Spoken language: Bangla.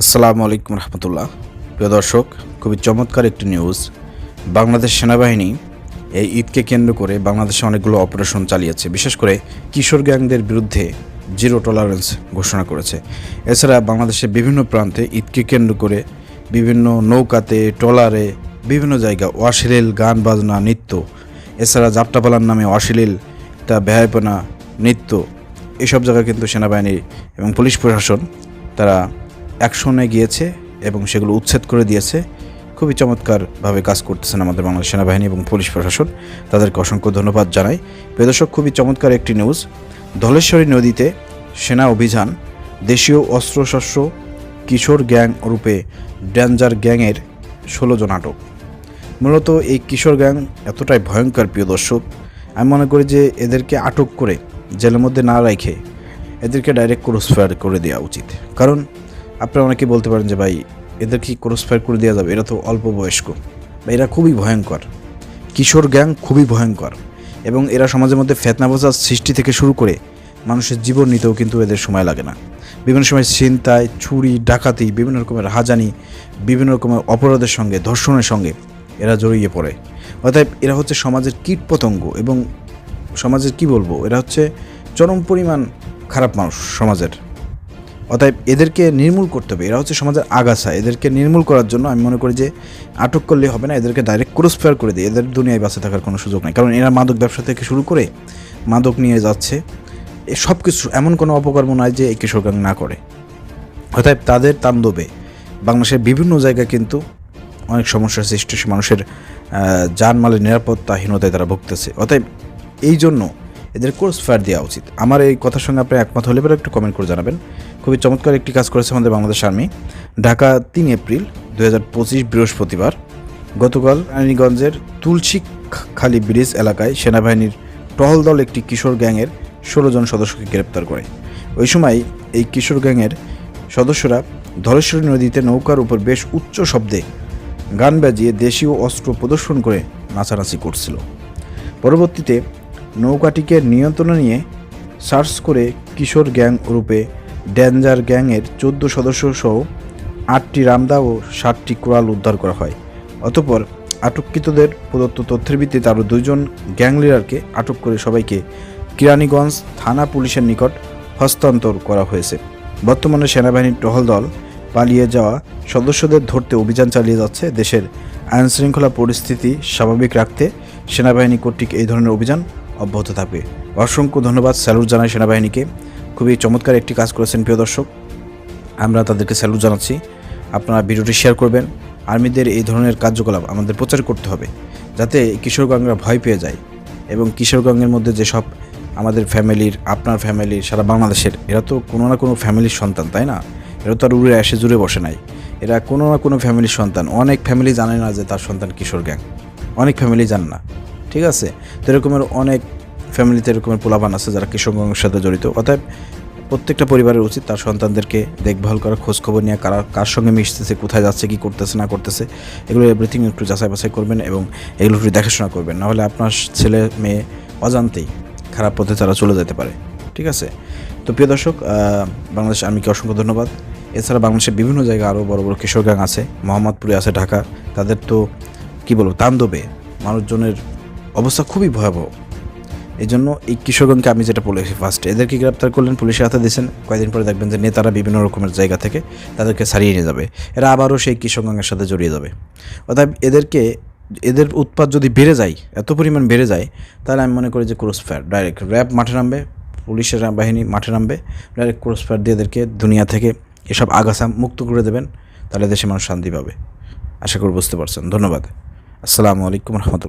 আসসালামু আলাইকুম রহমতুল্লাহ। প্রিয় দর্শক, খুবই চমৎকার একটি নিউজ। বাংলাদেশ সেনাবাহিনী এই ঈদকে কেন্দ্র করে বাংলাদেশে অনেকগুলো অপারেশন চালিয়েছে। বিশেষ করে কিশোর গ্যাংদের বিরুদ্ধে জিরো টলারেন্স ঘোষণা করেছে। এছাড়া বাংলাদেশের বিভিন্ন প্রান্তে ঈদকে কেন্দ্র করে বিভিন্ন নৌকাতে, ট্রলারে, বিভিন্ন জায়গা অশ্লীল গান বাজনা, নৃত্য, এছাড়া যাত্রাপালার নামে অশ্লীল ব্যয়াপনা, নৃত্য, এসব জায়গায় কিন্তু সেনাবাহিনী এবং পুলিশ প্রশাসন তারা অ্যাকশনে গিয়েছে এবং সেগুলো উচ্ছেদ করে দিয়েছে। খুবই চমৎকারভাবে কাজ করতেছেন আমাদের বাংলাদেশ সেনাবাহিনী এবং পুলিশ প্রশাসন, তাদেরকে অসংখ্য ধন্যবাদ জানাই। প্রিয় দর্শক, খুবই চমৎকার একটি নিউজ। ধলেশ্বরী নদীতে সেনা অভিযান, দেশীয় অস্ত্রশস্ত্র, কিশোর গ্যাং রূপে ডেঞ্জার গ্যাংয়ের 16 জন আটক। মূলত এই কিশোর গ্যাং এতটাই ভয়ঙ্কর প্রিয় দর্শক, আমি মনে করি যে এদেরকে আটক করে জেলের মধ্যে না রেখে এদেরকে ডাইরেক্ট ক্রসফায়ার করে দেওয়া উচিত। কারণ আপনারা অনেকেই বলতে পারেন যে ভাই, এদের কি ক্রসফায়ার করে দেওয়া যাবে? এরা তো অল্প বয়স্ক বা এরা খুবই ভয়ঙ্কর। কিশোর গ্যাং খুবই ভয়ঙ্কর এবং এরা সমাজের মধ্যে ফেতনাবাজার সৃষ্টি থেকে শুরু করে মানুষের জীবন নিতেও কিন্তু এদের সময় লাগে না। বিভিন্ন সময় ছিনতাই, চুরি, ডাকাতি, বিভিন্ন রকমের হাজানি, বিভিন্ন রকমের অপরাধের সঙ্গে, ধর্ষণের সঙ্গে এরা জড়িয়ে পড়ে। অতএব এরা হচ্ছে সমাজের কীটপতঙ্গ এবং সমাজের কি বলবো, এরা হচ্ছে চরম পরিমাণ খারাপ মানুষ সমাজের। অতএব এদেরকে নির্মূল করতে হবে। এরা হচ্ছে সমাজের আগাছা। এদেরকে নির্মূল করার জন্য আমি মনে করি যে আটক করলে হবে না, এদেরকে ডাইরেক্ট ক্রসফায়ার করে দিই। এদের দুনিয়ায় বাঁচে থাকার কোনো সুযোগ নেই। কারণ এরা মাদক ব্যবসা থেকে শুরু করে মাদক নিয়ে যাচ্ছে, এ সব কিছু, এমন কোনো অপকর্ম নয় যে এই কিশোর গ্যাং না করে। অতএব তাদের তাণ্ডবে বাংলাদেশের বিভিন্ন জায়গায় কিন্তু অনেক সমস্যার সৃষ্টি, মানুষের জানমালের নিরাপত্তাহীনতায় তারা ভুগতেছে। অতএব এই জন্য এদের ক্রসফায়ার দেওয়া উচিত। আমার এই কথার সঙ্গে আপনি একমত হলে পরে একটু কমেন্ট করে জানাবেন। খুবই চমৎকার একটি কাজ করেছে আমাদের বাংলাদেশ আর্মি। ঢাকা 3 এপ্রিল 2025 বৃহস্পতিবার গতকাল রানীগঞ্জের তুলসীখালী ব্রিজ এলাকায় সেনাবাহিনীর টহল দল একটি কিশোর গ্যাংয়ের 16 জন সদস্যকে গ্রেপ্তার করে। ওই সময় এই কিশোর গ্যাংয়ের সদস্যরা ধলেশ্বরী নদীতে নৌকার উপর বেশ উচ্চ শব্দে গান বাজিয়ে দেশীয় অস্ত্র প্রদর্শন করে নাচানাচি করছিল। পরবর্তীতে নৌকাটিকে নিয়ন্ত্রণে নিয়ে সার্চ করে কিশোর গ্যাং রূপে ডেঞ্জার গ্যাংয়ের 14 সদস্য সহ 8টি রামদা ও 7টি কোরাল উদ্ধার করা হয়। অতঃপর আটককৃতদের প্রদত্ত তথ্যের ভিত্তিতে আরও 2 জন গ্যাং লিডারকে আটক করে সবাইকে কেরানীগঞ্জ থানা পুলিশের নিকট হস্তান্তর করা হয়েছে। বর্তমানে সেনাবাহিনীর টহল দল পালিয়ে যাওয়া সদস্যদের ধরতে অভিযান চালিয়ে যাচ্ছে। দেশের আইনশৃঙ্খলা পরিস্থিতি স্বাভাবিক রাখতে সেনাবাহিনী কর্তৃক এই ধরনের অভিযান অব্যাহত থাকবে। অসংখ্য ধন্যবাদ, স্যালুট জানাই সেনাবাহিনীকে। খুবই চমৎকার একটি কাজ করেছেন প্রিয় দর্শক, আমরা তাদেরকে স্যালুট জানাচ্ছি। আপনারা ভিডিওটি শেয়ার করবেন। আর্মিদের এই ধরনের কার্যকলাপ আমাদের প্রচার করতে হবে, যাতে কিশোর গ্যাংরা ভয় পেয়ে যায় এবং কিশোর গ্যাংয়ের মধ্যে যেসব আমাদের ফ্যামিলির, আপনার ফ্যামিলির, সারা বাংলাদেশের, এরা তো কোনো না কোনো ফ্যামিলির সন্তান, তাই না? এরা তো আর উড়ে এসে জুড়ে বসে নাই, এরা কোনো না কোনো ফ্যামিলির সন্তান। অনেক ফ্যামিলি জানে না যে তার সন্তান কিশোর গ্যাং, অনেক ফ্যামিলি জানে না, ঠিক আছে? তো এরকমের অনেক ফ্যামিলিতে এরকমের পোলাপান আছে যারা কিশোর গ্যাংয়ের সাথে জড়িত। অতএব প্রত্যেকটা পরিবারের উচিত তার সন্তানদেরকে দেখভাল করা, খোঁজখবর নিয়ে কার সঙ্গে মিশতেছে, কোথায় যাচ্ছে, কী করতেছে না করতেছে, এগুলো এভরিথিং একটু যাচাই বাছাই করবেন এবং এগুলো একটু দেখাশোনা করবেন। নাহলে আপনার ছেলে মেয়ে অজান্তেই খারাপ পথে তারা চলে যেতে পারে, ঠিক আছে? তো প্রিয় দর্শক, বাংলাদেশ আর্মিকে অসংখ্য ধন্যবাদ। এছাড়া বাংলাদেশের বিভিন্ন জায়গায় আরও বড় বড় কিশোর গ্যাং আছে, মোহাম্মদপুরে আছে, ঢাকা। তাদের তো কী বলবো, তাণ্ডবে মানুষজনের অবস্থা খুবই ভয়াবহ। এই জন্য এই কিশোর গ্যাংকে আমি যেটা বলেছি ফার্স্টে, এদেরকে গ্রেপ্তার করলেন, পুলিশের হাতে দিয়েছেন, কয়েকদিন পরে দেখবেন যে নেতারা বিভিন্ন রকমের জায়গা থেকে তাদেরকে ছাড়িয়ে নিয়ে যাবে, এরা আবারও সেই কিশোর গ্যাংয়ের সাথে জড়িয়ে যাবে। অর্থাৎ এদের উৎপাত যদি বেড়ে যায়, এত পরিমাণ বেড়ে যায়, তাহলে আমি মনে করি যে ক্রসফায়ার ডাইরেক্ট র্যাব মাঠে নামবে, পুলিশের বাহিনী মাঠে নামবে, ডাইরেক্ট ক্রসফায়ার দিয়ে এদেরকে দুনিয়া থেকে এসব আগাছা মুক্ত করে দেবেন, তাহলে দেশে মানুষ শান্তি পাবে। আশা করি বুঝতে পারছেন। ধন্যবাদ। আসসালামু আলাইকুম রহমতুল্লাহ।